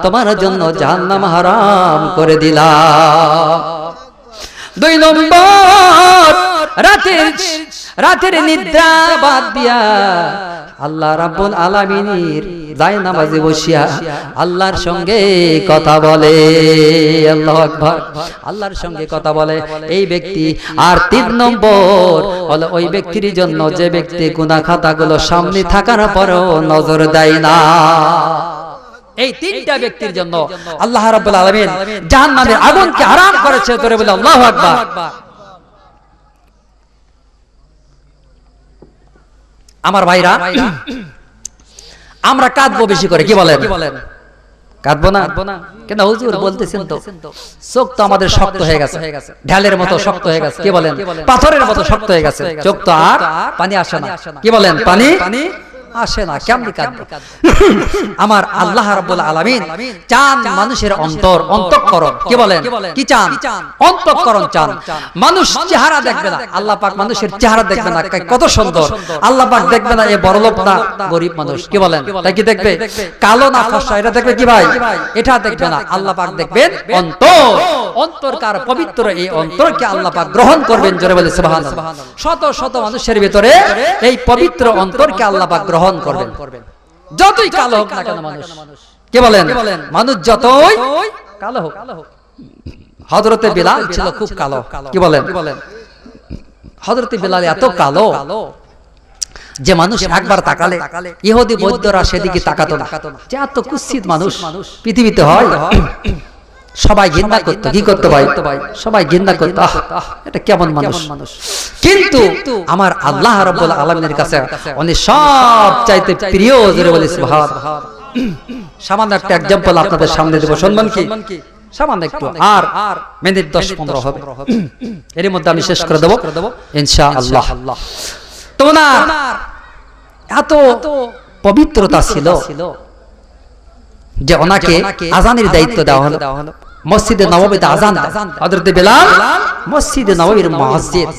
তোমার জন্য জাহান্নাম হারাম করে দিলাম। 2 নম্বর, রাতের নিদ্রা বাদ দিয়া আল্লাহ রাব্বুল আলামিনের জায়নামাজে বসিয়া আল্লাহর সঙ্গে কথা বলে। আল্লাহু আকবার, আল্লাহর সঙ্গে কথা বলে এই ব্যক্তি। আর 3 নম্বর হলো ওই ব্যক্তির জন্য যে ব্যক্তি গুনাহ খাতাগুলো সামনে থাকার পরেও নজর দেয় না। এই 3টা ব্যক্তির জন্য আল্লাহ রাব্বুল আলামিন জাহান্নামের আগুনকে হারাম করেছে। তোরে বলে আল্লাহু আকবার। আমার ভাইরা, আমরা কাঁদবো বেশি করে, কি বলেন? কাঁদবো না কেন? হুজুর বলতেছেন তো, চোখ তো আমাদের শক্ত হয়ে গেছে, ঢালের মতো শক্ত হয়ে গেছে, কি বলেন? পাথরের মতো শক্ত হয়ে গেছে, চোখ তো আর পানি আসে না, কি বলেন? পানি আসে না, কেমনি কাঁদবো? আমার আল্লাহ রাব্বুল আলামিন চান মানুষের অন্তঃকরণ, কি বলেন? কি চান? অন্তঃকরণ চান। মানুষ চেহারা দেখবে না, আল্লাহ পাক মানুষের চেহারা দেখবে না কত সুন্দর, আল্লাহ পাক দেখবে না এ বড়লোক না গরিব মানুষ, কি বলেন? তাই কি দেখবে? কালো না ফর্সা এটা দেখবে কি ভাই? এটা দেখবে না, আল্লাহ পাক দেখবেন অন্তর কার পবিত্র, এই অন্তরকে আল্লাহ পাক গ্রহণ করবেন। জোরে বলে সুবহানাল্লাহ। শত শত মানুষের ভিতরে এই পবিত্র অন্তরকে আল্লাহ পাক গ্রহণ করবেন। যতই কালো হোক না কেন মানুষ, কি বলেন? মানুষ যতই কালো হোক। হযরতে বিলাল ছিল খুব কালো, কি বলেন? হযরতে বিলাল এত কালো যে মানুষ একবার তাকালে ইহুদি বৌদ্ধরা সেদিকে তাকাতো না। যে এত কুৎসিত মানুষ পৃথিবীতে হয়। সবাই ঘৃণা করতো, কি করতো ভাই? সবাই ঘৃণা করতো, এটা কেমন মানুষ। কিন্তু আমার আল্লাহ রাব্বুল আলামিনের কাছে উনি সব চাইতে প্রিয়। জোরে বলি সুবহানাল্লাহ। সামান্য একটা एग्जांपल আপনাদের সামনে দেব, শুনবেন কি? সামান্য একটু, আর মিনিট 10-15 হবে, এর মধ্যে আমি শেষ করে দেব ইনশাআল্লাহ। তো না এত পবিত্রতা ছিল যে ওনাকে আজানের দায়িত্ব দেওয়া হলো। মসজিদে নববীতে আজান হযরত বিলাল মসজিদে নববীর মুয়াজ্জিন।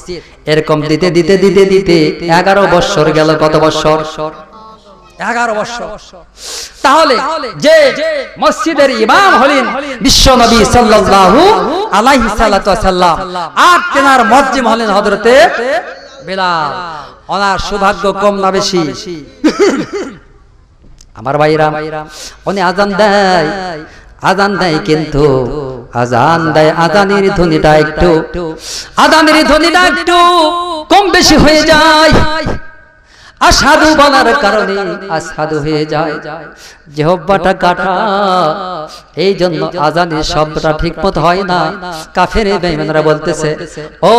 এরকম দিতে দিতে দিতে দিতে 11 বছর গেল। কত বছর? 11 বছর। তাহলে যে মসজিদের ইমাম হলেন বিশ্ব নবী সাল্লাল্লাহু আলাইহি সাল্লাতু ওয়াসাল্লাম, আর তেনার মুয়াজ্জিন হলেন হযরত বিলাল। ওনার সৌভাগ্য কম না বেশি? আমার ভাইরা, উনি আজান দেয় কিন্তু আজানের ধ্বনিটা একটু কম বেশি হয়ে যায়। আসাদু বলার কারণে আসাদু হয়ে যায়, জিহ্বাটা কাটা, এই জন্য আজানের শব্দটা ঠিকমতো হয় না। কাফের বেঈমানরা বলতেছে, ও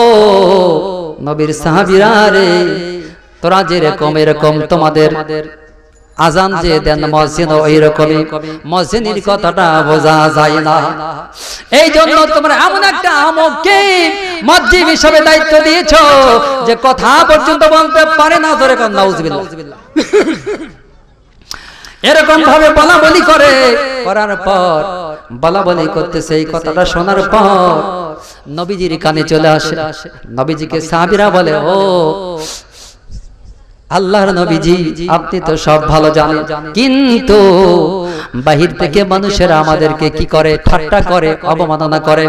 নবীর সাহাবীরা রে, তোরা এরকম তোমাদের আজান যে দেন মুয়াজ্জিন ওই রকমই, মুয়াজ্জিনের কথাটা বোঝা যায় না। এই জন্য তোমরা এমন একটা আমকে মুয়াজ্জিন হিসেবে দায়িত্ব দিয়েছো যে কথা পর্যন্ত বলতে পারে না। জোরে কোন নাউজুবিল্লাহ। এরকম ভাবে বলাবলি করার পর বলাবলি করতেছে, এই কথাটা শোনার পর নবীজির কানে চলে আসে। নবীজিকে সাহাবীরা বলে, ও আল্লাহর নবীজি, আপনি তো সব ভালো জানেন, কিন্তু বাহির থেকে মানুষেরা আমাদেরকে কি করে? ঠাট্টা করে, অবমাননা করে।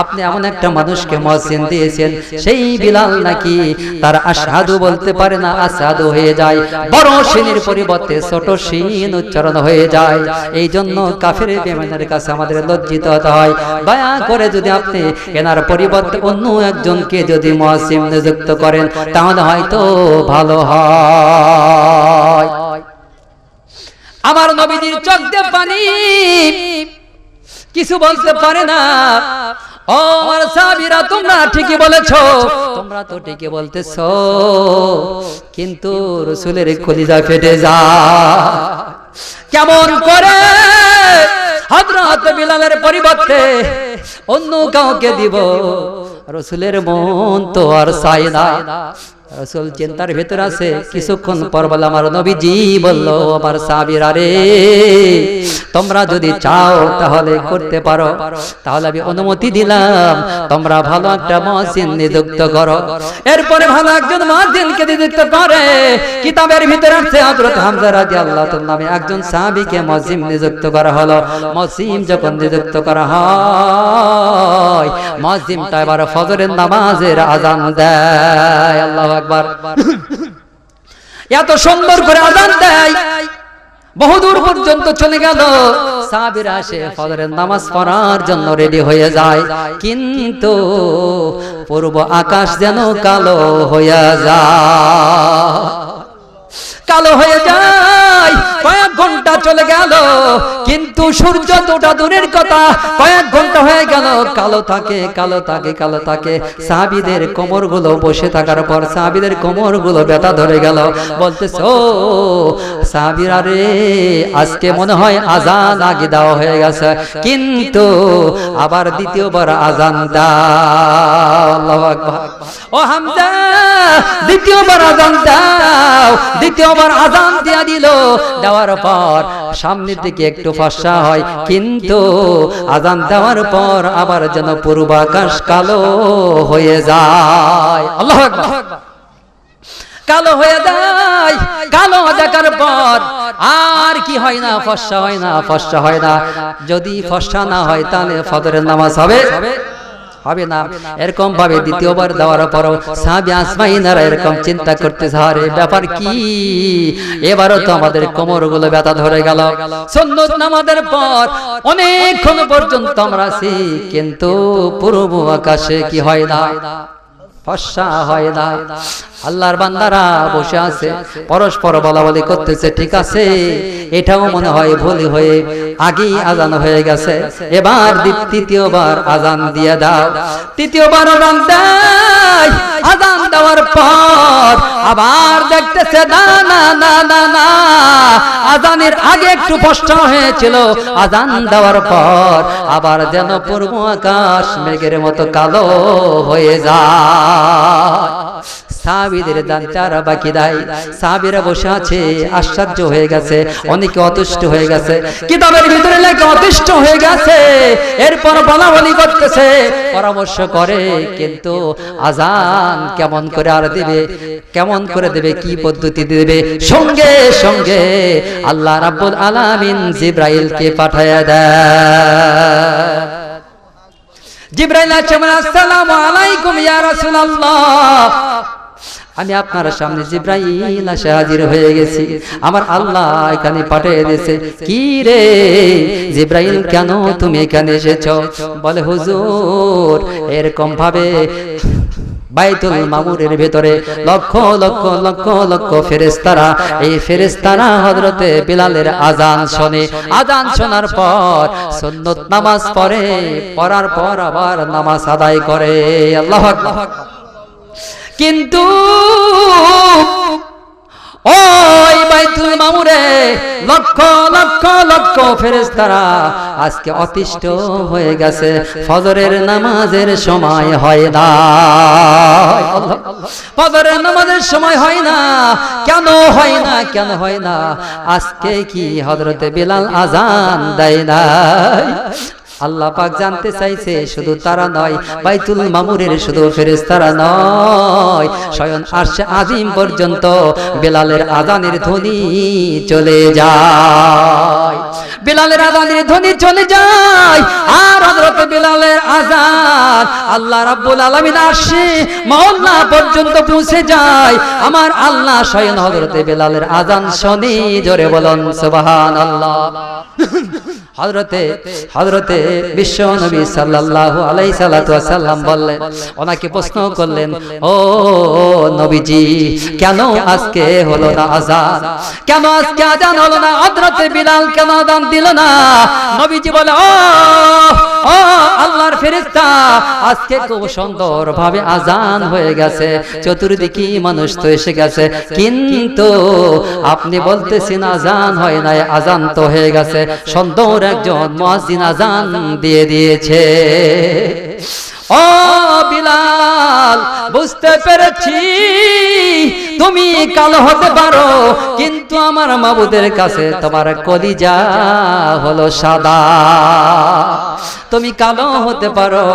আপনি এমন একটা মানুষকে মুয়াজ্জিন দিয়েছেন, সেই বিলাল নাকি তার আশহাদু বলতে পারে না, আসাদু হয়ে যায়। বড় শিনের পরিবর্তে ছোট শিন উচ্চারণ হয়ে যায়। এই জন্য কাফের বেঈমানের কাছে আমাদের লজ্জিত হতে হয়। দয়া করে যদি আপনি এনার পরিবর্তে অন্য একজনকে যদি মুয়াজ্জিন নিযুক্ত করেন, তাহলে হয়তো ভালো হয়। আমার নবীজির চোখ দিয়ে পানি, কিছু বলতে পারে না। ও আমার সাহাবীরা, তোমরা ঠিকই বলেছো, তোমরা তো ঠিকই বলতেছো, কিন্তু রাসূলের কলিজা ফেটে যায়। কেমন করে হযরত বিলালের পরিবর্তে অন্য কাউকে দিব? রাসূলের মন তো আর চায় না। রাসূল চিন্তার ভিতর আছে। কিছুক্ষণ পর বলে আমার নবীজি বলল, আমার সাহাবীরা রে, তোমরা যদি চাও তাহলে করতে পারো, তাহলে আমি অনুমতি দিলাম, তোমরা ভালো একটা মুয়াজ্জিন নিযুক্ত করো। এরপরে ভালো একজন মুয়াজ্জিনকে নিযুক্ত করে। কিতাবের ভিতরে আছে হযরত হামজা রাদিয়াল্লাহু তাআলা নামে একজন সাহাবীকে মুয়াজ্জিন নিযুক্ত করা হলো। মুয়াজ্জিন যখন নিযুক্ত করা হয়, মুয়াজ্জিনটা এবার ফজরের নামাজের আযান দেয়। আল্লাহু আকবার। এত সুন্দর করে আযান দেয়, বহুদূর পর্যন্ত চলে গেল। সাহাবীরা এসে ফজরের নামাজ পড়ার জন্য রেডি হয়ে যায়, কিন্তু পূর্ব আকাশ যেন কালো হয়ে যায়, কালো হয়ে যায়। কয়েক ঘন্টা চলে গেল, কিন্তু সূর্য তোটা দূরের কথা, কয়েক ঘন্টা হয়ে গেল, কালো থাকে, কালো থাকে, কালো থাকে। সাহাবীদের কোমরগুলো বসে থাকার পর সাহাবীদের কোমরগুলো ব্যথা ধরে গেল। বলতেছে, ও সাহাবীরা রে, আজকে মনে হয় আযান আগে দেওয়া হয়ে গেছে, কিন্তু আবার দ্বিতীয়বার আযান দাও। আল্লাহু আকবার। ও হামজা, দ্বিতীয়বার আযান দাও। দ্বিতীয়বার আযান দিয়া দিল। দেওয়ার পর সামনের দিকে একটু ফর্সা হয়, কিন্তু আযান দেওয়ার পর আবার যেন পূর্ব আকাশ কালো হয়ে যায়। আল্লাহু আকবার। কালো হয়ে যায়। কালো দেখার পর আর কি হয় না, ফর্সা হয় না, ফর্সা হয় না। যদি ফর্সা না হয় তাহলে ফজরের নামাজ হবে হবে না। এরকম ভাবে দ্বিতীয়বার দেওয়ার পরও সাহাবী আসমাইনারা এরকম চিন্তা করতেছে, আরে ব্যাপার কি, এবারও তো আমাদের কোমরগুলো ব্যথা ধরে গেল। সুন্নত নামাজের পর অনেকক্ষণ পর্যন্ত আমরা আছি, কিন্তু পূর্ব আকাশে কি হয় না, ফর্সা হয় না। আল্লাহর বান্দারা বসে আছে, পরস্পর বলাবলি করতেছে, ঠিক আছে, এটাও মনে হয় ভুল হয়ে আগেই আযান হয়ে গেছে, এবার তৃতীয়বার আযান দিয়ে দাও। তৃতীয়বার আযান দেয়। আযান দেওয়ার পর আবার দেখতেছে, না না না না না, আযানের আগে একটু ফর্সা হয়েছিল, আযান দেওয়ার পর আবার যেন পূর্ব আকাশ মেঘের মতো কালো হয়ে যায়। সাহাবীদের দান চারা বাকি দেয়। সাহাবীরা বসে আছে, আশ্চর্য হয়ে গেছে, অনেকে অতুষ্ট হয়ে গেছে। কিতাবের ভিতরে লেখা অতুষ্ট হয়ে গেছে। এরপর বলাবলি করতেছে, পরামর্শ করে, কিন্তু আযান কেমন করে আর দিবে, কেমন করে দেবে, কি পদ্ধতি দেবে। সঙ্গে সঙ্গে আল্লাহ রাব্বুল আলামিন জিবরাইলকে পাঠায়া দেয়। জিবরাইল আসসালামু আলাইকুম ইয়া রাসূলুল্লাহ, আমি আপনার সামনে জিবরাইল এসে হাজির হয়ে গেছি, আমার আল্লাহ এখানে পাঠিয়ে দিয়েছে। কি রে জিবরাইল, কেন তুমি এখানে এসেছো? বলে, হুজুর, এরকম ভাবে বাইতুল মামুরের ভিতরে লক্ষ লক্ষ লক্ষ লক্ষ ফেরেশতারা, এই ফেরেশতারা হযরতে বিলালের আযান শুনে, আযান শোনার পর সুন্নত নামাজ পড়ে, পড়ার পর আবার নামাজ আদায় করে। আল্লাহু আকবার। কিন্তু ওই বাইতুল মামুরে লক্ষ লক্ষ লক্ষ ফেরেশতারা আজকে অতিষ্ঠ হয়ে গেছে, ফজরের নামাজের সময় হয় না। ফজরের নামাজের সময় হয় না। কেন হয় না, কেন হয় না? আজকে কি হযরতে বিলাল আযান দেয় না? আল্লাহ পাক জানতে চাইছে, শুধু তারা নয়, বাইতুল মামুরের শুধু ফেরেশতারা নয়, স্বয়ং আরশে আজিম পর্যন্ত বিলালের আযানের ধ্বনি চলে যায়। বিলালের আযানের ধ্বনি চলে যায়, আর হযরত বিলালের আযান আল্লাহ রাব্বুল আলামিন আরশে মওলা পর্যন্ত পৌঁছে যায়। আমার আল্লাহ স্বয়ং হযরত বিলালের আযান শুনি, জোরে বলুন সুবহানাল্লাহ। হযরতে বিশ্ব নবী সাল্লাল্লাহু আলাইহি সাল্লাম বললেন, ওনাকে প্রশ্ন করলেন, ও নবীজি, কেন আজকে হলো না আযান? কেন আজকে আযান হলো না? হযরতে বিলাল কেন আযান দিল না? নবীজি বলে, ও আল্লাহর ফেরেশতা, আজকে খুব সুন্দর ভাবে আযান হয়ে গেছে, চতুর্দিকে মানুষ তো এসে গেছে, কিন্তু আপনি বলতেছেন আযান হয় নাই, আযান তো হয়ে গেছে। সুন্দর একজন মুয়াজ্জিন আযান দিয়ে দিয়েছে। ও বিলাল, বুঝতে পেরেছি তুমি কালো হতে পারো, কিন্তু আমার মাবুদের কাছে তোমার কলিজা হলো সাদা। তুমি কালো হতে পারো,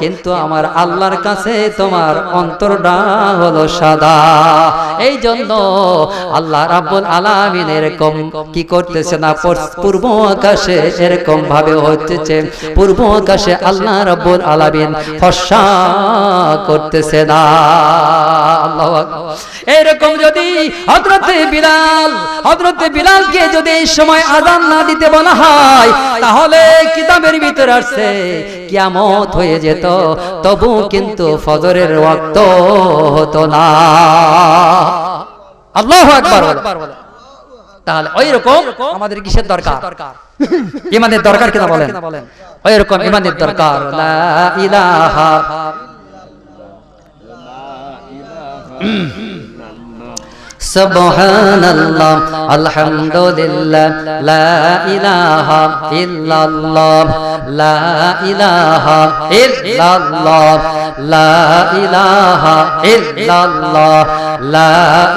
কিন্তু আমার আল্লাহর কাছে তোমার অন্তরটা হলো সাদা। এই জন্য আল্লাহ রাব্বুল আলামিন এরকম কি করতেছে না, পূর্ব আকাশে এরকম ভাবে হচ্ছে, পূর্ব আকাশে আল্লাহ রাব্বুল আলামিন ফর্সা করতেছে না। আল্লাহু আকবার। এরকম যদি হযরতে বিলালকে যদি এই সময় আযান না দিতে বলা হয়, তাহলে কিতাবের ভিতরে আসছে কিয়ামত হয়ে যেত, তবু কিন্তু ফজরের ওয়াক্ত হতো না। আল্লাহু আকবার। তাহলে ওইরকম আমাদের কিসের দরকার? ঈমানের দরকার কিনা বলেন? ওইরকম ঈমানের দরকার। লা ইলাহা সুবহানাল্লাহ আলহামদুলিল্লাহ লা ইলাহা ইল্লাল্লাহ লা ইলাহা ইল্লাল্লাহ লা ইলাহা ইল্লাল্লাহ লা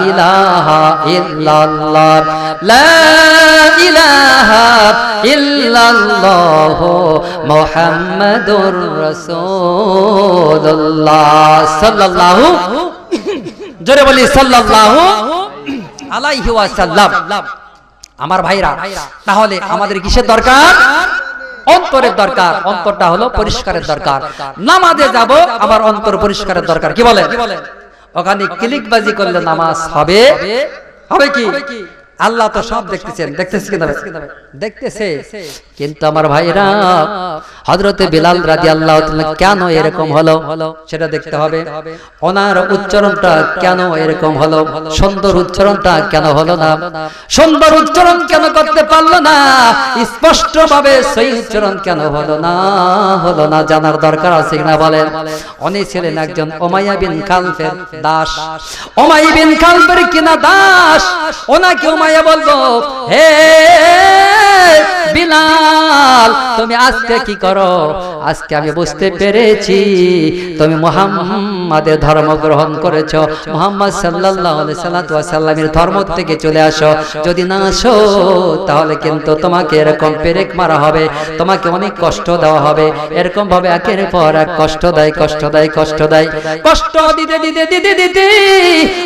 ইলাহা ইল্লাল্লাহ লা ইলাহা ইল্লাল্লাহ মুহাম্মাদুর রাসূলুল্লাহ সাল্লাল্লাহু, জোরে বলি সাল্লাল্লাহু আলাইহি ওয়াসাল্লাম। আমার ভাইরা, তাহলে আমাদের কিসের দরকার? অন্তরের দরকার। অন্তরটা হলো পরিষ্কারের দরকার। নামাজে যাব, আবার অন্তর পরিষ্কারের দরকার। কি বলেন? ওখানে ক্লিকবাজি করলে নামাজ হবে? হবে কি? আল্লাহ তো সব দেখতেছেন, দেখতেছে কিনা? দেখতেছে। কিন্তু আমার ভাইরা, হযরতে বিলাল রাদিয়াল্লাহু তাআলা কেন এরকম হলো সেটা দেখতে হবে। ওনার উচ্চারণটা কেন এরকম হলো? সুন্দর উচ্চারণটা কেন হলো না? সুন্দর উচ্চারণ কেন করতে পারলো না? স্পষ্টভাবে সেই উচ্চারণ কেন হলো না জানার দরকার আছে কিনা বলেন? উনি ছিলেন একজন উমাইয়া বিন খালফের দাস। উমাইয়া বিন খালফের কিনা দাস। ওনাকে উমাইয়া বলবো, হে বিলাল, তুমি আজকে কি করো? আজকে আমি বুঝতে পেরেছি তুমি মুহাম্মাদের ধর্ম গ্রহণ করেছো। মুহাম্মদ সাল্লাল্লাহু আলাইহি সাল্লামের ধর্ম থেকে চলে আসো। যদি না আসো, তাহলে কিন্তু তোমাকে এরকম পেরেক মারা হবে, তোমাকে অনেক কষ্ট দেওয়া হবে। এরকম ভাবে একের পর এক কষ্ট দেয়। কষ্ট দিতে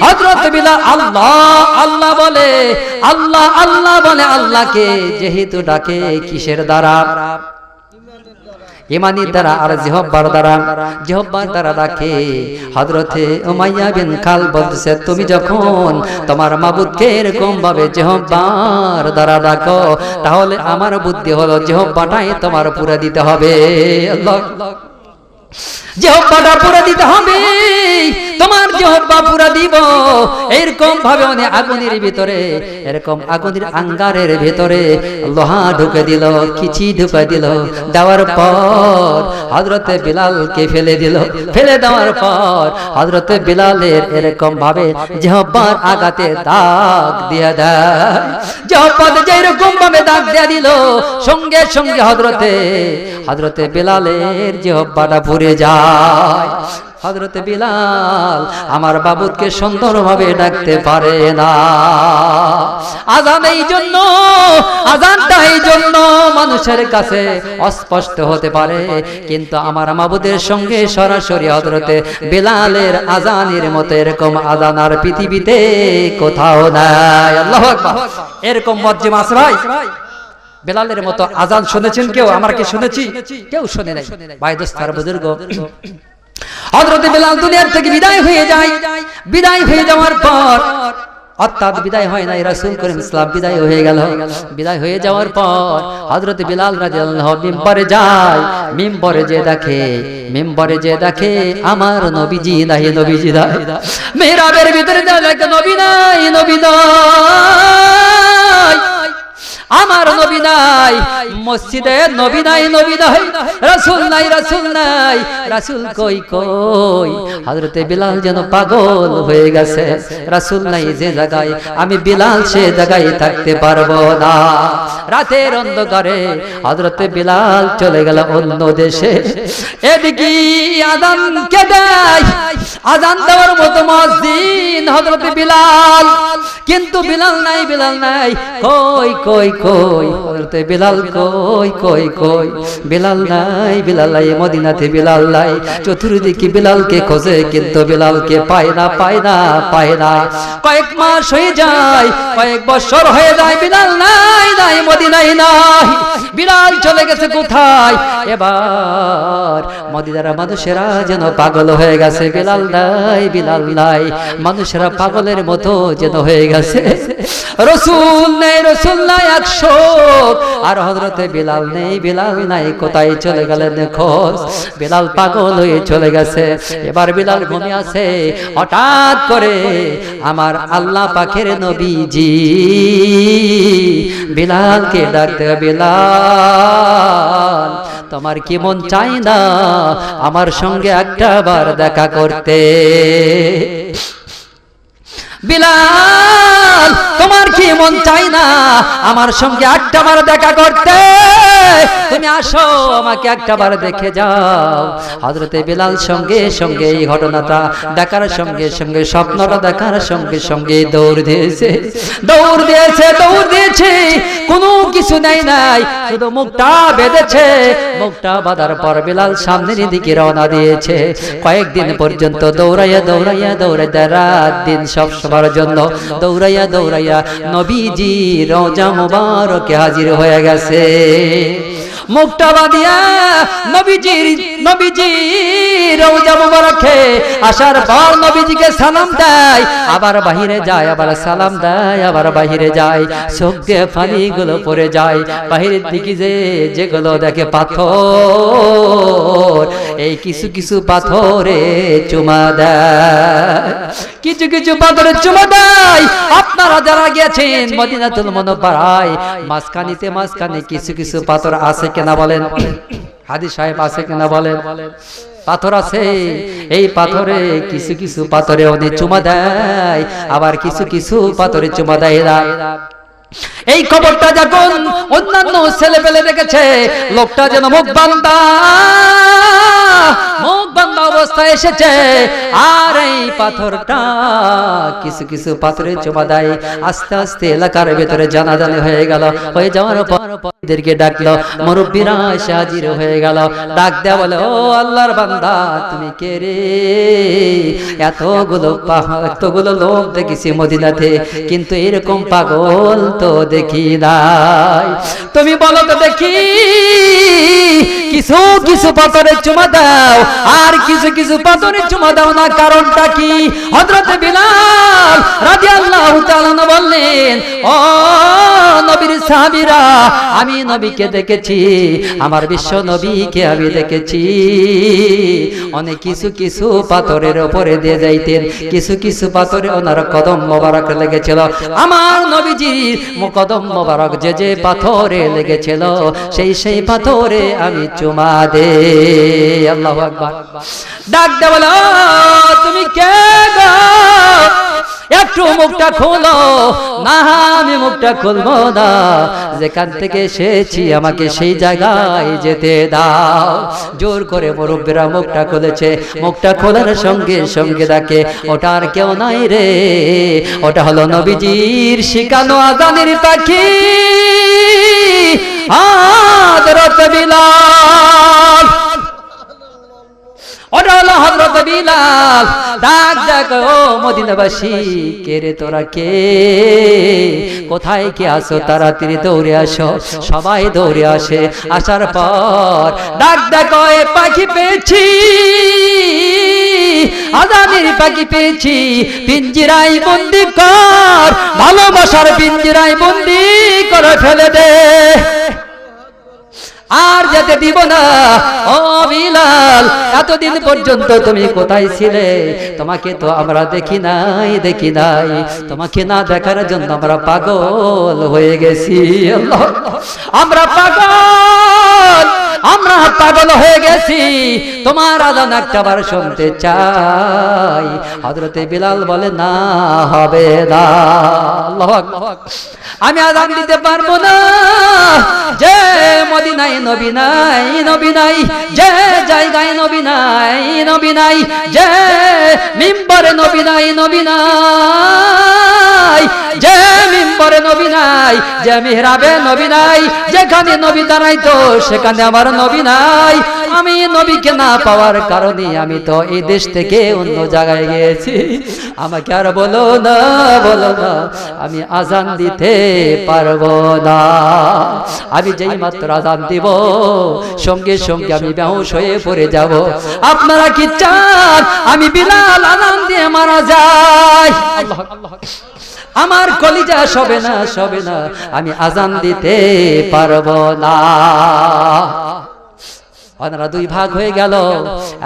হযরত বিলাল আল্লাহ বলে, আল্লাহকে যেহেতু ডাকে কিসের দ্বারা? ঈমানের দ্বারা আর জিহ্বার দ্বারা ডাকে। হযরতে উমাইয়া বিন খাল বলতেছে, তুমি যখন তোমার মাবুদকে এরকম ভাবে জিহ্বার দ্বারা ডাকো, তাহলে আমার বুদ্ধি হলো জিহ্বাটাই তোমার পুরা দিতে হবে। আল্লাহ, জিহ্বাটা পুরা দিতে হবে, তোমার জিহ্বা পুরা দিব। এরকম ভাবে উনি আগুনের ভিতরে, এরকম আগুনের আঙ্গারের ভিতরে লোহা ঢুকে দিল, কিচি ঢুকে দিল। দেওয়ার পর হযরতে বিলালকে ফেলে দেওয়ার পর হযরতে বিলালের এরকম ভাবে জিহ্বার আগাতে দাগ দিয়ে দেয়। জিহ্বাতে যেরকম ভাবে দাগ দিয়ে দিল, সঙ্গে সঙ্গে হযরতে বিলালের জিহ্বাটা পুড়ে যায়। হযরতে বিলাল আমার বাবুদকে সুন্দরভাবে ডাকতে পারে না। আযানটা এই জন্য মানুষের কাছে অস্পষ্ট হতে পারে, কিন্তু আমার মাবুদের সঙ্গে সরাসরি হযরতে বিলালের আযানের মতো এরকম আযান আর পৃথিবীতে কোথাও নাই। আল্লাহু আকবার। এরকম মজ্জিম আছে ভাই? বিলালের মতো আযান শুনেছেন কেউ? আমার কি শুনেছি? কেউ শুনে নাই। ভাই দোস্তার বুজুর্গ, হযরতে বিলাল দুনিয়ার থেকে বিদায় হয়ে যায়। বিদায় হয়ে যাওয়ার পর, অর্থাৎ বিদায় হয় নাই, রাসূল করিম সাল্লাল্লাহু আলাইহি বিদায় হয়ে গেল। বিদায় হয়ে যাওয়ার পর হযরতে বিলাল রাদিয়াল্লাহু মিম্বরে যায়। মিম্বরে যে দেখে আমার নবীজি নাই। মিহরাবের ভিতরে দেখে নবী নাই। আমার নবী নাই, মসজিদে নবী নাই, নবী নাই, রাসূল নাই, রাসূল নাই, রাসূল কই কই। হযরতে বিলাল যেন পাগল হয়ে গেছে, রাসূল নাই যে জায়গায়, আমি বিলাল সে জায়গায় থাকতে পারবো না। রাতের অন্ধকারে হযরতে বিলাল চলে গেল অন্য দেশে। এদিকে আযান কে দেয়, আযান দেওয়ার মতো মুয়াজ্জিন হযরতে বিলাল, কিন্তু বিলাল নাই, বিলাল নাই, কই কই কই, হযরতে বিলাল কই কই কই, বিলাল নাই, বিলাল নাই, মদিনাতে বিলাল নাই। চতুর্দিকে বিলালকে খোঁজে কিন্তু বিলালকে পায় না, পায় না, পায় না। কয়েক মাস হয়ে যায়, কয়েক বছর হয়ে যায়, বিলাল নাই, নাই, মদিনায় নাই। বিলাল চলে গেছে কোথায়? এবার মদিনার মানুষেরা যেন পাগল হয়ে গেছে, বিলাল নাই, বিলাল নাই, মানুষেরা পাগলের মতো যেন হয়ে গেছে। রাসূল নেই, রাসূল নাই, 100 আর হযরতে বিলাল নেই, বিলাল নাই, কোথায় চলে গেলেন খোঁজ। বিলাল পাগল হয়ে চলে গেছে। এবার বিলাল ঘুমিয়ে আছে, হঠাৎ করে আমার আল্লাহ পাকের নবীজি বিলালকে ডাকতে, বিলাল তোমার কি মন চাই না আমার সঙ্গে একটা বার দেখা করতে? বিলাল তোমার কি মন চাই না আমার সঙ্গে একটা বার দেখা করতে? তুমি আসো, আমাকে একটা বার দেখে যাও। হযরতে বিলাল সঙ্গে সঙ্গে এই ঘটনাটা দেখার সঙ্গে সঙ্গে, স্বপ্নটা দেখার সঙ্গে সঙ্গে দৌড় দিয়েছে, দৌড় দিয়েছে, দৌড় দিয়েছে, কোনো কিছু নেই নাই, শুধু মুখটা বেঁধেছে। মুখটা বাঁধার পর বিলাল সামনের দিকে রওনা দিয়েছে। কয়েকদিন পর্যন্ত দৌড়াইয়া দৌড়াইয়া দৌড়াইয়া রাত দিন সব সবার জন্য দৌড়াইয়া দৌড়াইয়া নবীজি রওজা মুবারকে হাজির হয়ে গেছে। মুখটা বাঁধিয়া নবীজি রওজা মুবারকে আসার পর নবীজিকে সালাম দেয়, আবার বাহিরে যায়, আবার সালাম দেয়, আবার বাহিরে যায়। চোখে পানিগুলো পড়ে যায়। বাহিরের দিকে যেগুলো দেখে পাথর, এই কিছু কিছু পাথরে চুমা দেয়, কিছু কিছু পাথরে চুমা দেয়। আপনারা যারা গেছেন মদিনাতুল মুনাওয়ারায়, মাঝখানে কিছু কিছু পাথর আছে কিনা বলেন? হাদিস সাহেব আছে কিনা বলেন? পাথর আছে। এই পাথরে কিছু কিছু পাথরে উনি চুমা দেয়, আবার কিছু কিছু পাথরে চুমা দেয় না। এই খবরটা যখন অন্যান্য ছেলে পেলে দেখেছে, লোকটা যেন মুখ বান্দা অবস্থায় এসেছে। আর এই পাথরটা কিছু কিছু পাথরে চুমা দেয়। আস্তে আস্তে এলাকার ভেতরে জানাজানি হয়ে গেল। হয়ে যাওয়ার পর এদেরকে ডাকলো, মুরব্বীরা এসে হাজির হয়ে গেল। ডাক দেয়া বলে, ও আল্লাহর বান্দা তুমি কে রে? এতগুলো লোক দেখেছি মদিনাতে, কিন্তু এরকম পাগল তো দেখি নাই। তুমি বলো তো দেখি, কিছু কিছু পাথরে চুমা দাও আর কিছু কিছু পাথরে চুমা দাও না, কারণটা কি? হযরতে বিলাল রাদিয়াল্লাহু তাআলা বললেন, ও নবীর সাহাবীরা, আমি নবীকে দেখেছি, আমার বিশ্ব নবীকে আমি দেখেছি। অনেক কিছু কিছু পাথরের উপরে দিয়ে যাইতেন, কিছু কিছু পাথরে ওনার কদম মোবারক লেগেছিল। আমার নবীজির কদম মোবারক যে যে পাথরে লেগেছিল, সেই পাথরে আমি চুমা দে। আল্লাহু আকবার। ডাক দে বলো, তুমি কে গো? একটু মুখটা খোলো। না, আমি মুখটা খুলবো না, যেখান থেকে এসেছি আমাকে সেই জায়গায় যেতে দাও। জোর করে মুরব্বীরা মুখটা খুলেছে। মুখটা খোলার সঙ্গে সঙ্গে দেখে ওটা আর কেউ নাই রে, ওটা হলো নবীজির শিখানো আযানের পাখি হযরত বিলাল। ওটা হলো হযরত বিলাল। ডাক ডাক, ও মদিনাবাসী, কে রে তোরা কে? কোথায় কে আসো? তাড়াতাড়ি দৌড়ে আসো। সবাই দৌড়ে আসে। আসার পর ডাক ডাক, এ পাখি পেয়েছি, আযানের পাখি পেয়েছি, পিঞ্জিরায় বন্দি কর, ভালোবাসার পিঞ্জিরায় বন্দি করে ফেলে দে। আর যেতে দিব না। ও বিলাল, এতদিন পর্যন্ত তুমি কোথায় ছিলে? তোমাকে তো আমরা দেখি নাই, দেখি নাই। তোমাকে না দেখার জন্য আমরা পাগল হয়ে গেছি। আল্লাহ, আমরা পাগল, আমরা পাগল হয়ে গেছি। তোমার আযান একটাবার শুনতে চাই। হযরতে বিলাল বলে, না, হবে না। আল্লাহু আকবার। আমি আযান দিতে পারবো না। যে মদিনায় নবী নাই, নবী নাই, যে জায়গায় নবী নাই, নবী নাই, যে মিম্বরে নবী নাই, নবী নাই, যে মিম্বরে নবী নাই, যে মিহরাবে নবী নাই, যেখানে নবী দাঁড়াইতো সেখানে আমার নবী নাই। আমি নবীকে না পাওয়ার কারণে আমি তো এই দেশ থেকে অন্য জায়গায় গিয়েছি। আমাকে আর বলো না, বলো না, আমি আযান দিতে পারবো না। আমি যেই মাত্র আযান দিব সঙ্গে সঙ্গে আমি বেহুশ হয়ে পড়ে যাব। আপনারা কি চান আমি বিলাল আযান দিয়ে মারা যাই? আল্লাহ, আমার কলিজা সবে না, সবে না, আমি আযান দিতে পারবো না। ওনারা দুই ভাগ হয়ে গেল।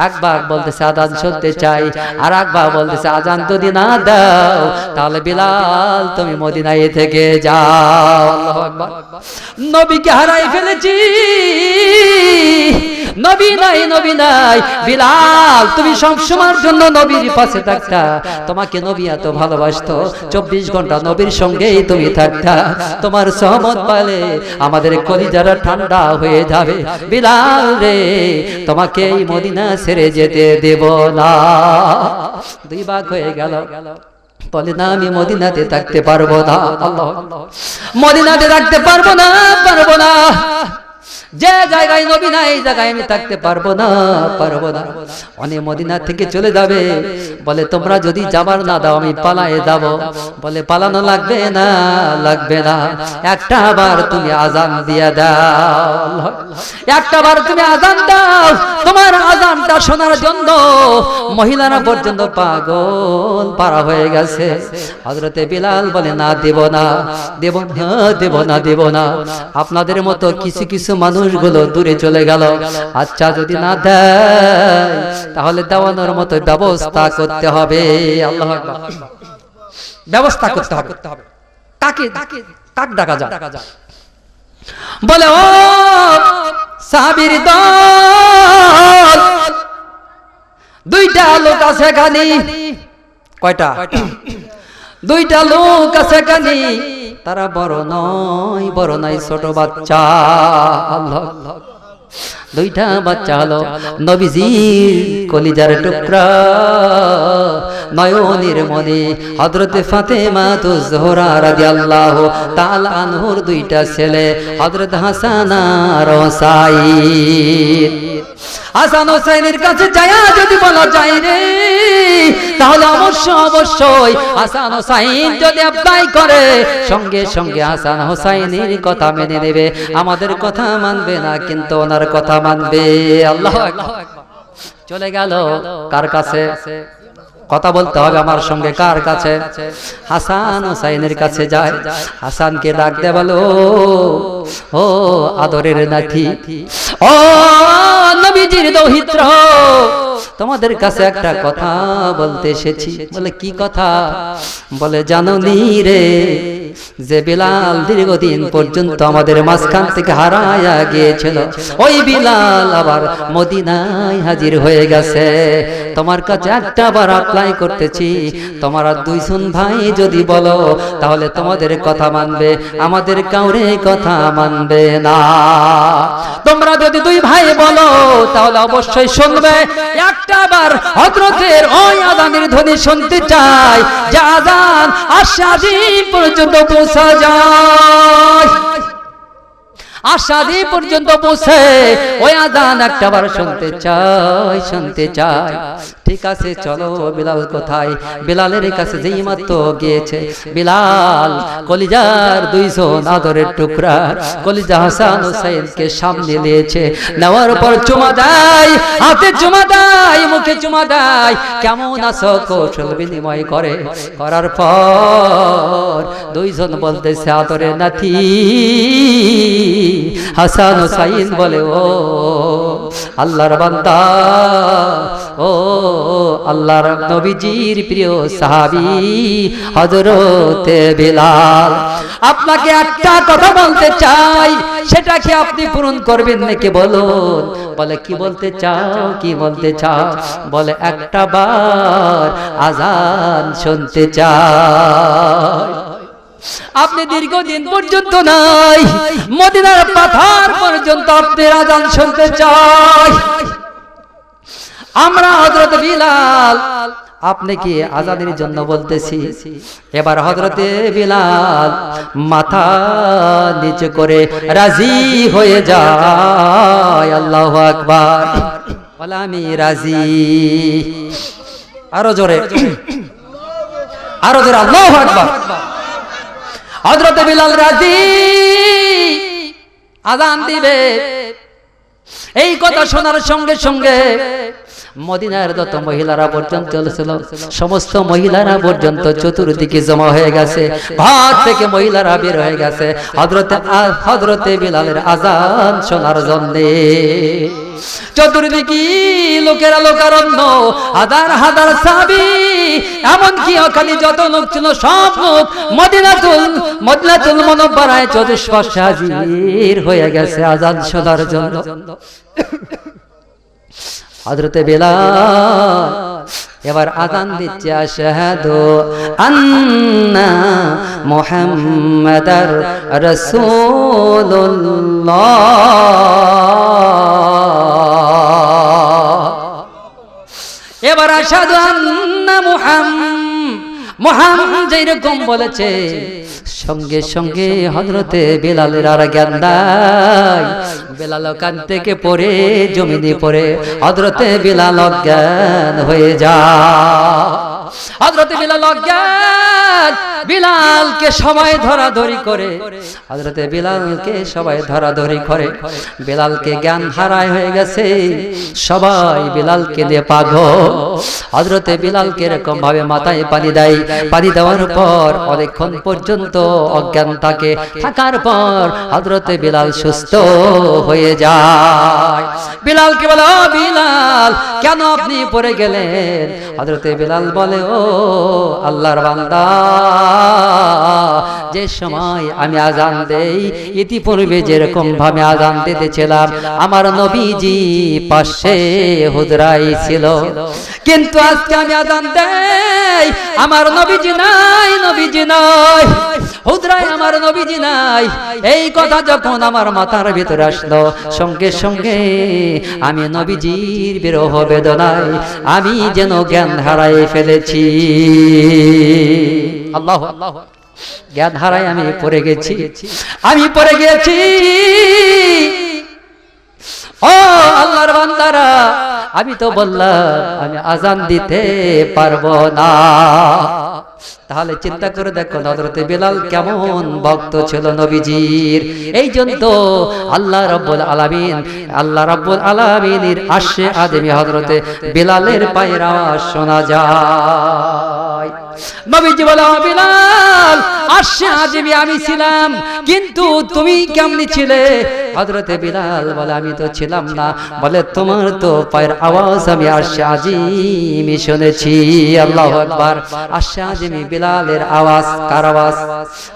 এক ভাগ বলতেছে আযান শুনতে চাই, আর এক ভাগ বলতেছে আযান যদি না দাও তাহলে বিলাল তুমি মদিনায় থেকে যাও। আল্লাহু আকবার। নবীকে হারাই ফেলেছি, নবী নাই, নবী নাই। বিলাল, তুমি সবসময়ের জন্য নবীর পাশে থাকতা। তোমাকে নবী এত ভালোবাসতো, 24 ঘন্টা নবীর সঙ্গেই তুমি থাকতা। তোমার সহমত পালে আমাদের কলিজারা ঠান্ডা হয়ে যাবে। বিলাল রে, তোমাকে এই মদিনা ছেড়ে যেতে দেব না। দুই ভাগ হয়ে গেল। বলে না, আমি মদিনাতে থাকতে পারবো না। আল্লাহ, মদিনাতে থাকতে পারবো না, পারবো না। যে জায়গায় নবী নাই এই জায়গায় আমি থাকতে পারবো না, পারবো না। অনেক মদিনা থেকে চলে যাবে। বলে তোমরা যদি যাবার না দাও আমি পালায়ে যাব। বলে পালানো লাগবে না, লাগবে না, একটা বার তুমি আযান দিয়ে দাও, একটা বার তুমি আযান দাও। তোমার আযানটা শোনার জন্য মহিলারা পর্যন্ত পাগল পারা হয়ে গেছে। হযরতে বিলাল বলে, না, দেব না, দেব না, দেব না, দেব না। আপনাদের মতো কিছু কিছু মানুষগুলো দূরে চলে গেল। আচ্ছা, যদি না দেয় তাহলে দেওয়ানোর মতো ব্যবস্থা করতে হবে। আল্লাহু আকবার। ব্যবস্থা করতে হবে। কাকে কাক ডাকা যায়? বলে, ও সাহাবীর দল, দুইটা লোক আছে এখানে। কয়টা? দুইটা লোক আছে এখানে। তারা বড় নয়, বড় নয়, ছোট বাচ্চা। আল্লাহ, দুইটা বাচ্চা হলো নবীজির কলিজার টুকরা, নয়নের মনি হযরতে ফাতেমা জোহরা রাদিয়াল্লাহু তাআলা আনহুর দুইটা ছেলে হযরত হাসান আর হুসাইন। হাসান হুসাইনের কাছে যায়া যদি বলা যায় রে, তাহলে অবশ্যই হাসান হুসাইন যদি অ্যাপ্লাই করে সঙ্গে সঙ্গে হাসান হুসাইনের কথা মেনে নেবে। আমাদের কথা মানবে না, কিন্তু ওনার কথা মানবে। আল্লাহু আকবার। চলে গেল কার কাছে? কথা বলতে হবে আমার সঙ্গে। কার কাছে? হাসান হুসাইনের কাছে যায়। হাসানকে ডাক দে, বলো, ও আদরের নাতি, ও নবীজির দৌহিত্র, তোমাদের কাছে একটা কথা বলতে এসেছি। বলে, কি কথা? বলে, জানো নি রে, যে বিলাল দীর্ঘদিন পর্যন্ত আমাদের মাঝখান থেকে হারায়া গিয়েছিল, ওই বিলাল আবার মদিনায় হাজির হয়ে গেছে। তোমার কাছে একটা বার অ্যাপ্লাই করতেছি, তোমার দুইজন ভাই যদি বলো তাহলে তোমাদের কথা মানবে, আমাদের কাউরে কথা মানবে না। তোমরা যদি দুই ভাই বলো তাহলে অবশ্যই শুনবে। একটা বার হযরতের ওই আযানের ধ্বনি শুনতে চাই, যে আযান আশাদি পর্যন্ত পৌঁছা যায়। আশাদি পর্যন্ত পৌঁছে ওই আযান একটাবার শুনতে চাই, শুনতে চাই। ঠিক আছে, চলো। বিলাল কোথায়? বিলালের কাছে যেই মাত্র গিয়েছে, বিলাল কলিজার দুইজন আদরের টুকরা কলিজা হাসান হুসাইনকে সামনে নিয়েছে। নেওয়ার পর চুমা দেয়, হাতে চুমা দেয়, মুখে চুমা দেয়, কেমন আছো কৌশল বিনিময় করে। করার পর দুইজন বলতেছে, আদরের নাতি, হাসান হুসাইন বলে, ও আল্লাহর বান্দা, ও আল্লাহর নবীজির প্রিয় সাহাবী হযরতে বিলাল, আপনাকে একটা কথা বলতে চাই, সেটা কি আপনি পূরণ করবেন নাকি বলুন? বলে, কি বলতে চাও, কি বলতে চাও? বলে, একটা বার আজান শুনতে চাই। আপনি দীর্ঘদিন পর্যন্ত নাই, মদিনার পাথর পর্যন্ত আপনি আজান শুনতে চাই। আমরা হযরত বিলাল, আপনি কি আজানের জন্য বলতেছি? এবার হযরতে বিলাল মাথা নিচু করে রাজি হয়ে যায়। আল্লাহু আকবার, বলে আমি রাজি। আরো জোরে, আরো জোরে আল্লাহু আকবার। হযরতে বিলাল রাজি, আজান দিবে। এই কথা শোনার সঙ্গে সঙ্গে মদিনার যত মহিলারা পর্যন্ত ছিল, সমস্ত মহিলারা পর্যন্ত চতুর্দিকে জমা হয়ে গেছে, ঘর থেকে মহিলারা বের হয়ে গেছে হযরতে বিলালের আজান শোনার জন্য। চতুর্দিকে লোকেরা লোকারণ্য, হাজার হাজার সাহাবী, এমনকি ওখানে যত লোক ছিল সব লোক মদিনাতুল মুনাওয়ারায় চতুষ্পার্শ্বে হাজির হয়ে গেছে আজান শোনার জন্য। হযরতে বিলাল এবার আযান দিচ্ছে, আশহাদু আন্না মুহাম্মাদার রাসূলুল্লাহ। এবার আশহাদু আন্না মুহাম্মাদ যেরকম বলেছে, সঙ্গে সঙ্গে হযরতে বিলালের আর জ্ঞান নাই। বিলাল কান থেকে পড়ে জমিনে পড়ে হযরতে বিলাল অজ্ঞান হয়ে যায়। হযরতে বিলাল অজ্ঞান, বিলালকে সবাই ধরাধরি করে, হযরতে বিলালকে সবাই ধরাধরি করে। বিলালকে জ্ঞান হারায় হয়ে গেছে, সবাই বিলালকে দিয়ে পাগল। হযরতে বিলালকে এরকম ভাবে মাথায় পানি দেয়, পানি দেওয়ার পর অনেকক্ষণ পর্যন্ত অজ্ঞান থাকে, থাকার পর হযরতে বিলাল সুস্থ হয়ে যায়। বিলালকে বলে, ও বিলাল, কেন আপনি পড়ে গেলেন? হযরতে বিলাল বলে, ও আল্লাহর বান্দা, যে সময় আমি আজান দেই, ইতিপূর্বে যেরকম ভাবে আজান দিতেছিলাম, আমার নবীজি পাশে হুজরায় ছিল, কিন্তু আজকে আমি আজান দেই, আমার নবীজি নাই, নবীজি নাই, হুজরায় আমার নবীজি নাই। এই কথা যখন আমার মাথার ভিতরে আসলো, সঙ্গে সঙ্গে আমি নবীজির বিরহ বেদনায় আমি যেন জ্ঞান হারাই ফেলেছি। আল্লাহ আল্লাহ, জ্ঞান হারাই আমি পড়ে গেছি, আমি পড়ে গেছি। ও আল্লাহর বান্দারা, আমি তো বললাম আমি আজান দিতে পারবো না। তাহলে চিন্তা করে দেখো হযরতে বিলাল কেমন ভক্ত ছিল নবীজির। এই জন্য আল্লাহ রাব্বুল আলামিনের আরশে আযমে হযরতে বিলালের পায়ের আওয়াজ শোনা যায়। নবীজি বলে, বিলাল, আরশে আযমে আমি ছিলাম, কিন্তু তুমি কেমনি ছিলে? হযরতে বিলাল বলে, আমি তো ছিলাম না। বলে, তোমার তো পায়ের আওয়াজ আমি আরশে আযমে শুনেছি। আল্লাহু আকবার। আরশে আযমে বিলালের আওয়াজ, কার আওয়াজ?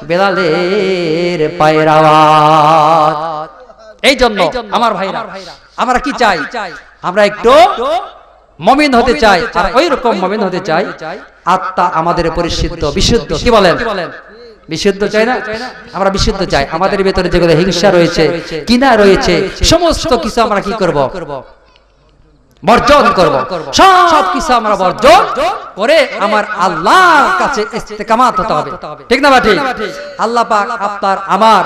বিলালের পায়ের আওয়াজ। এই জন্য আমার ভাইরা, আমরা কি চাই? আমরা একটু মুমিন হতে চাই, আর ওই রকম মুমিন হতে চাই আত্মা আমাদের পরিশুদ্ধ, বিশুদ্ধ। কি বলেন? বিশুদ্ধ চাই না? আমরা বিশুদ্ধ চাই। আমাদের ভিতরে যেগুলো হিংসা রয়েছে, কিনা রয়েছে, সমস্ত কিছু আমরা কি করব? বর্জন করব। সব কিছু আমরা বর্জন করে আমার আল্লাহর কাছে ইস্তেকামাত হতে হবে। ঠিক না ঠিক? আল্লাহ পাক আপনার আমার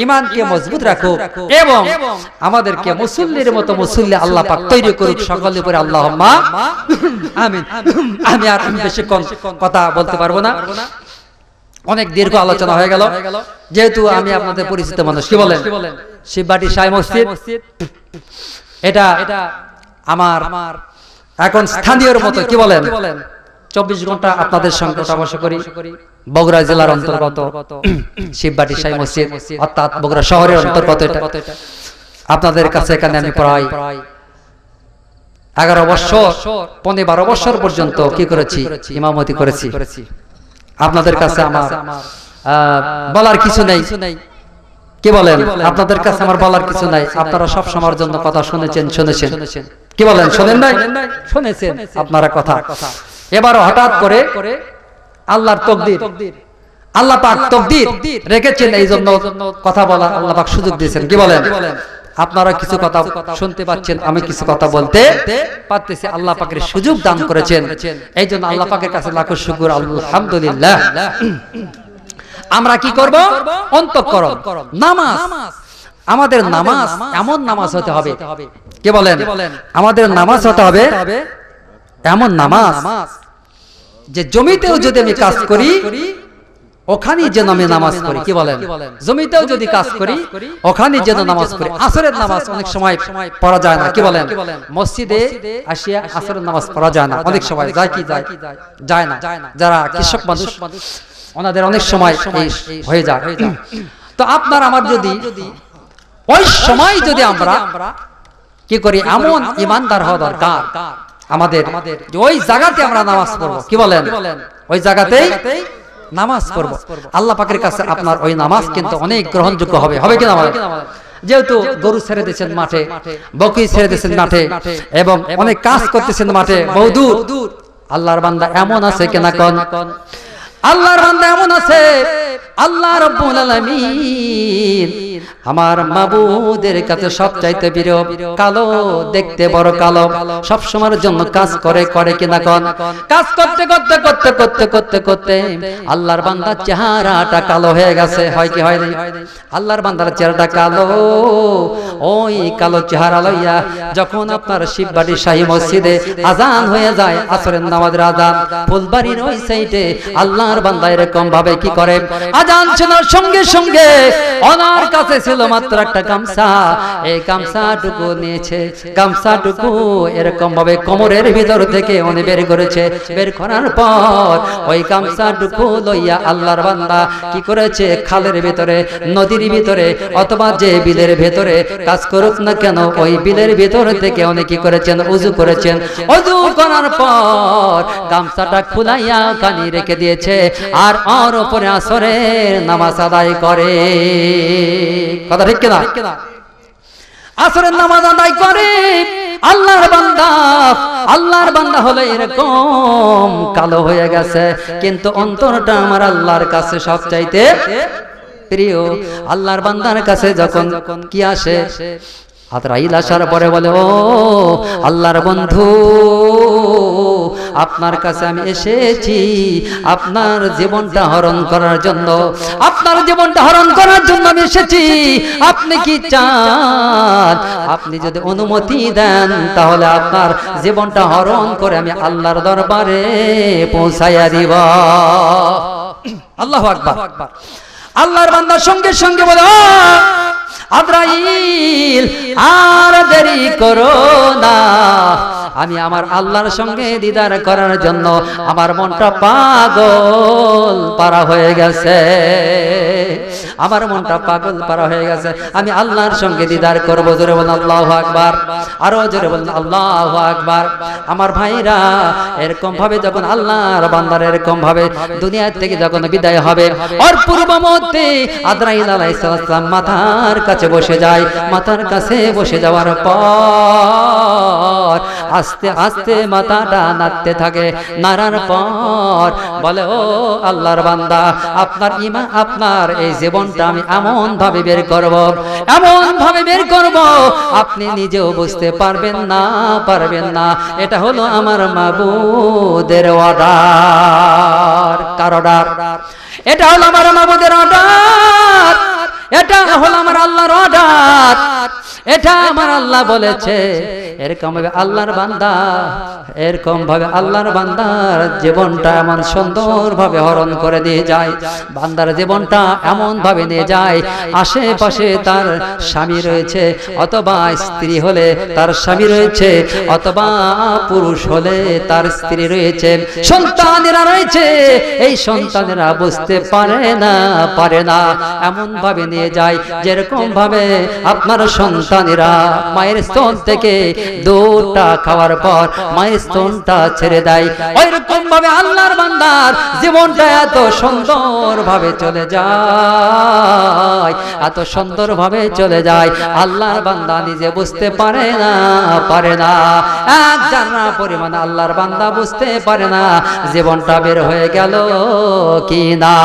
ঈমানকে মজবুত রাখুক এবং আমাদেরকে মুসল্লির মতো মুসল্লি আল্লাহ পাক তৈরি করুক সকলের উপরে। আল্লাহুম্মা আমিন। আমি আর বেশি কথা বলতে পারবো না, অনেক দীর্ঘ আলোচনা হয়ে গেল। যেহেতু আমি আপনাদের পরিচিত মানুষ, কি বলেন? শিববাটি শাহী মসজিদ, এটা আমার এখন স্থানীয়র মতো, কি বলেন, 24 ঘন্টা আপনাদের সঙ্গে বসে করি। বগুড়া জেলার অন্তর্গত শিববাটি শাহী মসজিদ, অর্থাৎ বগুড়া শহরের অন্তর্গত এটা। আপনাদের কাছে এখানে আমি প্রায় 11 বছর 12 বছর পর্যন্ত কি করেছি, ইমামতি করেছি। আপনাদের কাছে আমার বলার কিছু নেই, কি বলেন? আপনাদের কাছে আমার বলার কিছু নাই। আপনারা সব সময়ের জন্য কথা শুনেছেন, কি বলেন? শোনেন নাই? শুনেছেন আপনারা কথা। এবারও হঠাৎ করে আল্লাহর তকদির, আল্লাহ পাক তকদির রেখেছেন, এই জন্য কথা বলা আল্লাহ পাক সুযোগ দিয়েছেন, কি বলেন? আপনারা কিছু কথা শুনতে পাচ্ছেন, আমি কিছু কথা বলতে পারতেছি। আল্লাহ পাকের সুযোগ দান করেছেন, এই জন্য আল্লাহ পাকের কাছে লাখো শুকর, আলহামদুলিল্লাহ। আমরা কি করব? অন্তঃকরণ নামাজ। আমাদের নামাজ এমন নামাজ হতে হবে, কি বলেন? আমাদের নামাজ হতে হবে এমন নামাজ যে জমিতেও যদি আমি কাজ করি ওখানেই যেন আমি নামাজ পড়ি, কি বলেন? জমিতেও যদি কাজ করি ওখানেই যেন নামাজ পড়ি। আসরের নামাজ অনেক সময় পড়া যায় না, কি বলেন? মসজিদে আসিয়া আসরের নামাজ পড়া যায় না, অনেক সময় যায় কি যায় না। যারা কৃষক মানুষ ওনাদের অনেক সময় হয়ে যায়। তো আপনার আমার যদি ওই সময় যদি আমরা কি করি, এমন ইমানদার হওয়া দরকার আমাদের, ওই জায়গাতে আমরা নামাজ পড়বো, কি বলেন? ওই জায়গাতেই নামাজ পড়বো। আল্লাহ পাকের কাছে আপনার ওই নামাজ কিন্তু অনেক গ্রহণযোগ্য হবে, হবে কিনা? যেহেতু গরু ছেড়ে দিয়েছেন মাঠে, বকরি ছেড়ে দিয়েছেন মাঠে, এবং অনেক কাজ করতেছেন মাঠে বহুদূর, আল্লাহর বান্দা এমন আছে কিনা কোন? আল্লাহর বান্দা এমন আছে, আল্লাহ রাব্বুল আলামিন আমার মাবুদের কাছে সবচাইতে প্রিয়, কালো, দেখতে বড় কালো, সব সময়ের জন্য কাজ করে কিনা কোন? কাজ করতে করতে করতে করতে করতে করতে আল্লাহর বান্দার চেহারাটা কালো হয়ে গেছে, হয় কি হয় না? আল্লাহর বান্দার চেহারাটা কালো। ওই কালো চেহারা লইয়া যখন আপনার শিববাটি শাহী মসজিদে আজান হয়ে যায়, আসরের নামাজের আজান, ফুলবাড়ির ওই সাইডে আল্লাহর বান্দা এরকম ভাবে কি করে, আজান শোনার সঙ্গে সঙ্গে ওনার কাছে ছিল মাত্র একটা গামছা, এই গামছাটুকু নিয়েছে, গামছাটুকু এরকম ভাবে কোমরের ভিতর থেকে উনি বের করেছে। বের করার পর ওই গামছাটুকু লইয়া আল্লাহর বান্দা কি করেছে, খালের ভিতরে, নদীর ভিতরে, অথবা যে বিলের ভিতরে কাজ করুক না কেন, ওই বিলের ভিতর থেকে উনি কি করেছেন, উযু করেছেন। উযু করার পর গামছাটা খুলাইয়া কানি রেখে দিয়েছে, আর ওর উপরে আসরের নামাজ আদায় করে। কথা ঠিক কিনা? আসরের নামাজ আদায় করে আল্লাহর বান্দা। আল্লাহর বান্দা হলে এরকম কালো হয়ে গেছে, কিন্তু অন্তরটা আমার আল্লাহর কাছে সবচাইতে প্রিয়। আল্লাহর বান্দার কাছে যখন কি আসে, আজরাইল আসার পরে বলে, ও আল্লাহর বন্ধু, আপনার কাছে আমি এসেছি আপনার জীবনটা হরণ করার জন্য, আপনার জীবনটা হরণ করার জন্য আমি এসেছি। আপনি কি চান? আপনি যদি অনুমতি দেন তাহলে আপনার জীবনটা হরণ করে আমি আল্লাহর দরবারে পৌঁছাইয়া দিব। আল্লাহু আকবার। আল্লাহর বান্দার সঙ্গে সঙ্গে বলে, আজরাইল আর দেরি করো না, আমি আমার আল্লাহর সঙ্গে দিদার করার জন্য আমার মনটা পাগল পারা হয়ে গেছে, আমার মনটা পাগল পারা হয়ে গেছে, আমি আল্লাহর সঙ্গে দিদার করবো। জোরে বলুন আল্লাহু আকবার, আরো জোরে বলুন আল্লাহু আকবার। আমার ভাইরা, এরকম ভাবে যখন আল্লাহর বান্দার এরকম ভাবে দুনিয়া থেকে যখন বিদায় হবে, ওর পূর্ব মুহূর্তে আজরাইল আলাইহিস সালাম মাথার কাছে বসে যায়। মাথার কাছে বসে যাওয়ার পর আস্তে আস্তে মাথাটা নাড়তে থাকে। নাড়ার পর বলে, ও আল্লাহর বান্দা, আপনার ঈমান, আপনার এই জীবনটা আমি এমন ভাবে বের করব, এমন ভাবে বের করব আপনি নিজেও বুঝতে পারবেন না। এটা হলো আমার মাবুদের অর্ডার। কার অর্ডার? এটা হলো আমার মাবুদের অর্ডার, এটা হলো আমার আল্লাহর অর্ডার। এটা আমার আল্লাহ বলেছে, এরকম ভাবে আল্লাহর বান্দার জীবনটা এমন সুন্দর ভাবে হরণ করে দিয়ে যায়, বান্দার জীবনটা এমন ভাবে নিয়ে যায়, আশেপাশে তার স্বামী রয়েছে অথবা স্ত্রী হলে তার স্বামী রয়েছে অথবা পুরুষ হলে তার স্ত্রী রয়েছে, সন্তানেরা রয়েছে, এই সন্তানেরা বুঝতে পারে না এমন ভাবে নিয়ে যায় যেরকম ভাবে আপনার সন্তানেরা মায়ের স্তন থেকে দুধটা খাওয়ার পর মায়ের স্তনটা ছেড়ে দেয়, ওইরকম ভাবে আল্লাহর বান্দার জীবনটা এত সুন্দর ভাবে চলে যায়, এত সুন্দর ভাবে চলে যায়, আল্লাহর বান্দা নিজে বুঝতে পারে না এক জানা পরিমাণ আল্লাহর বান্দা বুঝতে পারে না জীবনটা বের হয়ে গেল কি না।